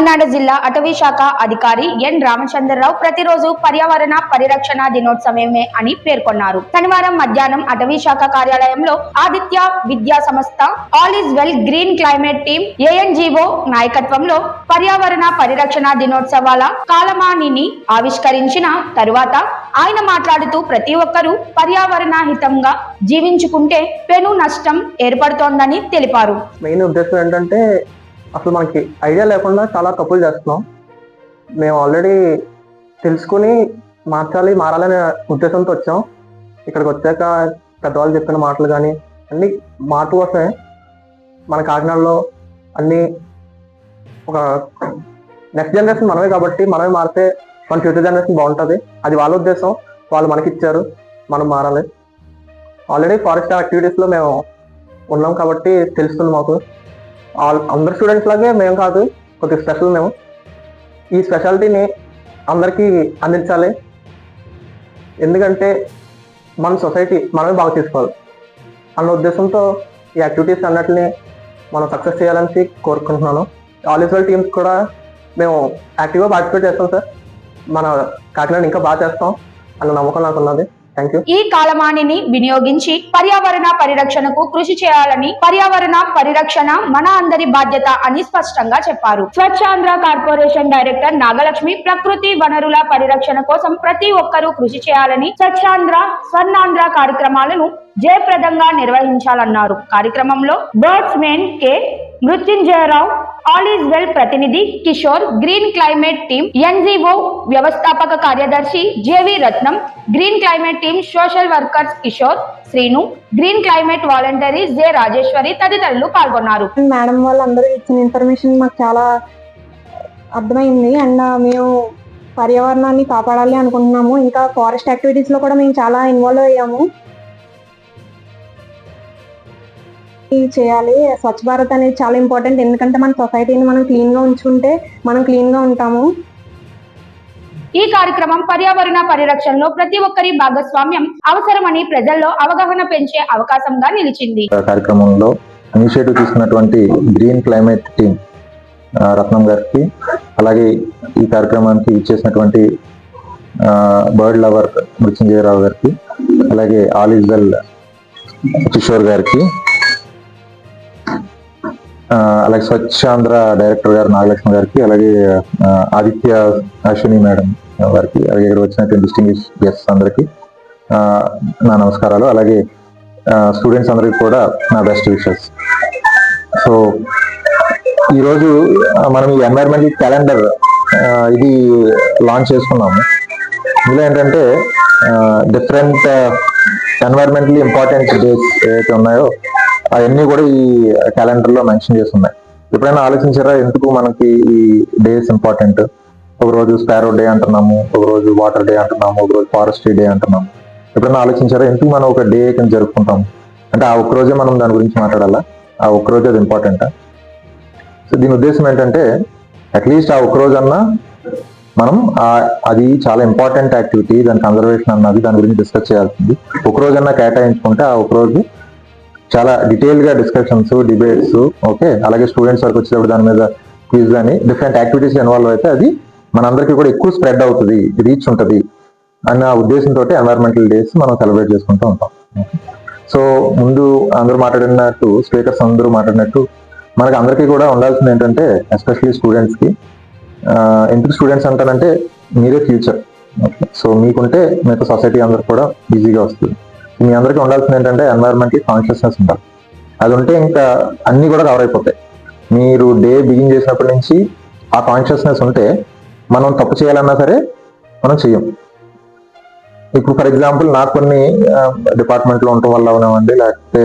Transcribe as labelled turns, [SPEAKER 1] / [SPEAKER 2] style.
[SPEAKER 1] కాకినాడ జిల్లా అటవీ శాఖ అధికారి ఎన్ రామచంద్రరావు ప్రతిరోజు పర్యావరణ పరిరక్షణ దినోత్సవమే అని పేర్కొన్నారు. శనివారం మధ్యాహ్నం అటవీ శాఖ కార్యాలయంలో ఆదిత్య విద్యా సంస్థ all is well green climate team ANGO నాయకత్వంలో పర్యావరణ పరిరక్షణ దినోత్సవాల కాలమానిని ఆవిష్కరించిన తరువాత ఆయన మాట్లాడుతూ ప్రతి ఒక్కరూ పర్యావరణ హితంగా జీవించుకుంటే పెను నష్టం ఏర్పడుతోందని తెలిపారు.
[SPEAKER 2] మెయిన్ ఉద్దేశం ఏంటంటే అసలు మనకి ఐడియా లేకుండా చాలా తప్పులు చేస్తున్నాం. మేము ఆల్రెడీ తెలుసుకుని మారాలనే ఉద్దేశంతో వచ్చాం. ఇక్కడికి వచ్చాక పెద్దవాళ్ళు చెప్పిన మాటలు కానీ అన్ని మార్పు కోసమే మన కాకినాడలో అన్ని ఒక నెక్స్ట్ జనరేషన్ మనమే కాబట్టి మనమే మారితే మన ఫ్యూచర్ జనరేషన్ బాగుంటుంది. అది వాళ్ళ ఉద్దేశం. వాళ్ళు మనకి ఇచ్చారు, మనం మారాలి. ఆల్రెడీ ఫారెస్ట్ యాక్టివిటీస్లో మేము ఉన్నాం కాబట్టి తెలుస్తుంది మాకు. అందరు స్టూడెంట్స్ లాగే మేము కాదు, కొద్దిగా స్పెషల్. మేము ఈ స్పెషాలిటీని అందరికీ అందించాలి. ఎందుకంటే మన సొసైటీ మనమే బాగా చేసుకోవాలి అన్న ఉద్దేశంతో ఈ యాక్టివిటీస్ అన్నిటిని మనం సక్సెస్ చేయాలని కోరుకుంటున్నాను. ఆల్ ఈజ్ వెల్ టీమ్స్ కూడా మేము యాక్టివ్గా పార్టిసిపేట్ చేస్తాం సార్. మన కాకినాడ ఇంకా బాగా చేస్తాం అన్న నమ్మకం నాకు ఉన్నది.
[SPEAKER 1] ఈ కాలమానిని వినియోగించి పర్యావరణ పరిరక్షణకు కృషి చేయాలని, పర్యావరణ పరిరక్షణ మన అందరి బాధ్యత అని స్పష్టంగా చెప్పారు. స్వచ్ఛాంధ్ర కార్పొరేషన్ డైరెక్టర్ నాగలక్ష్మి ప్రకృతి వనరుల పరిరక్షణ కోసం ప్రతి ఒక్కరూ కృషి చేయాలని, స్వచ్ఛాంధ్ర స్వర్ణాంధ్ర కార్యక్రమాలను జయప్రదంగా నిర్వహించాలన్నారు. కార్యక్రమంలో birds men K Mrityunjayarao, all is well ప్రతినిధి Kishore, green climate team NGO వ్యవస్థాపక కార్యదర్శి JV Ratnam, green climate team social workers Kishore, Srinu, green climate volunteers J Rajeshwari తదితరులు పాల్గొన్నారు.
[SPEAKER 3] మేడం వాళ్ళందరూ ఇచ్చిన ఇన్ఫర్మేషన్ మాకు చాలా అర్థమైంది. అండ్ మేము పర్యావరణాన్ని కాపాడాలి అనుకుంటున్నాము. ఇంకా ఫారెస్ట్ యాక్టివిటీస్ లో కూడా మేము చాలా ఇన్వాల్వ్ అయ్యాము. చేయాలి. స్వచ్ఛ భారత్ అనేది చాలా ఇంపార్టెంట్. ఎందుకంటే మన సొసైటీని మనం క్లీన్ గా ఉంచుకుంటే మనం క్లీన్ గా ఉంటాము.
[SPEAKER 1] ఈ కార్యక్రమం పర్యావరణ పరిరక్షణలో ప్రతి ఒక్కరి భాగస్వామ్యం అవసరమని ప్రజల్లో అవగాహన పెంచే అవకాశంగా నిలిచింది.
[SPEAKER 4] కార్యక్రమంలో ఇనిషియేటివ్ తీసుకున్నటువంటి గ్రీన్ క్లైమేట్ టీమ్ రత్నం గారికి, అలాగే ఈ కార్యక్రమానికి ఇచ్చేసినటువంటి బర్డ్ లవర్ మృత్యుంజయరావు గారికి, అలాగే ఆల్ ఈజ్ వెల్ కిషోర్ గారికి, అలాగే స్వచ్ఛాంధ్ర డైరెక్టర్ గారు నాగలక్ష్మి గారికి, అలాగే ఆదిత్య అశ్విని మేడం గారికి, అలాగే ఇక్కడ వచ్చినటువంటి డిస్టింగ్విష్ గెస్ట్స్ అందరికి నా నమస్కారాలు. అలాగే స్టూడెంట్స్ అందరికి కూడా నా బెస్ట్ విషెస్. సో ఈరోజు మనం ఈ ఎన్వైరన్మెంటల్ క్యాలెండర్ ఇది లాంచ్ చేసుకున్నాము. ఇందులో ఏంటంటే డిఫరెంట్ ఎన్వైరన్మెంటల్లీ ఇంపార్టెంట్ డేస్ ఏవైతే ఉన్నాయో అవన్నీ కూడా ఈ క్యాలెండర్ లో మెన్షన్ చేసి ఉన్నాయి. ఎప్పుడైనా ఆలోచించారా ఎందుకు మనకి ఈ డేస్ ఇంపార్టెంట్? ఒకరోజు స్పారో డే అంటున్నాము, ఒకరోజు వాటర్ డే అంటున్నాము, ఒకరోజు ఫారెస్ట్రీ డే అంటున్నాము. ఎప్పుడైనా ఆలోచించారా ఎందుకు మనం ఒక డే కింద జరుపుకుంటాము? అంటే ఆ ఒక్కరోజే మనం దాని గురించి మాట్లాడాలా? ఆ ఒక్కరోజే అది ఇంపార్టెంటా? సో దీని ఉద్దేశం ఏంటంటే అట్లీస్ట్ ఆ ఒక్కరోజన్నా మనం అది చాలా ఇంపార్టెంట్ యాక్టివిటీ, దాని కన్జర్వేషన్ అన్నది దాని గురించి డిస్కస్ చేయాల్సింది. ఒకరోజన్నా కేటాయించుకుంటే ఆ ఒకరోజు చాలా డీటెయిల్ గా డిస్కషన్స్, డిబేట్స్, ఓకే, అలాగే స్టూడెంట్స్ వరకు వచ్చేటప్పుడు దాని మీద క్విజ్ అని డిఫరెంట్ యాక్టివిటీస్ ఇన్వాల్వ్ అయితే అది మనందరికీ కూడా ఎక్కువ స్ప్రెడ్ అవుతుంది, రీచ్ ఉంటుంది అన్న ఉద్దేశంతో ఎన్వైరన్మెంటల్ డేస్ మనం సెలబ్రేట్ చేసుకుంటూ ఉంటాం. సో ముందు అందరూ మాట్లాడినట్టు, స్పీకర్స్ అందరూ మాట్లాడినట్టు మనకి అందరికీ కూడా ఉండాల్సింది ఏంటంటే ఎస్పెషల్లీ స్టూడెంట్స్కి, ఎందుకు స్టూడెంట్స్ అంటారంటే మీరే ఫ్యూచర్. సో మీకుంటే మీకు సొసైటీ అందరూ కూడా ఈజీగా వస్తుంది. మీ అందరికీ ఉండాల్సింది ఏంటంటే ఎన్వైరన్మెంటల్ కాన్షియస్నెస్ ఉండాలి. అది ఉంటే ఇంకా అన్ని కూడా కవర్ అయిపోతాయి. మీరు డే బిగిన్ చేసినప్పటి నుంచి ఆ కాన్షియస్నెస్ ఉంటే మనం తప్పు చేయాలన్నా సరే మనం చెయ్యం. ఇప్పుడు ఫర్ ఎగ్జాంపుల్ నాకు కొన్ని డిపార్ట్మెంట్లో ఉండటం వల్ల అవనివ్వండి, లేకపోతే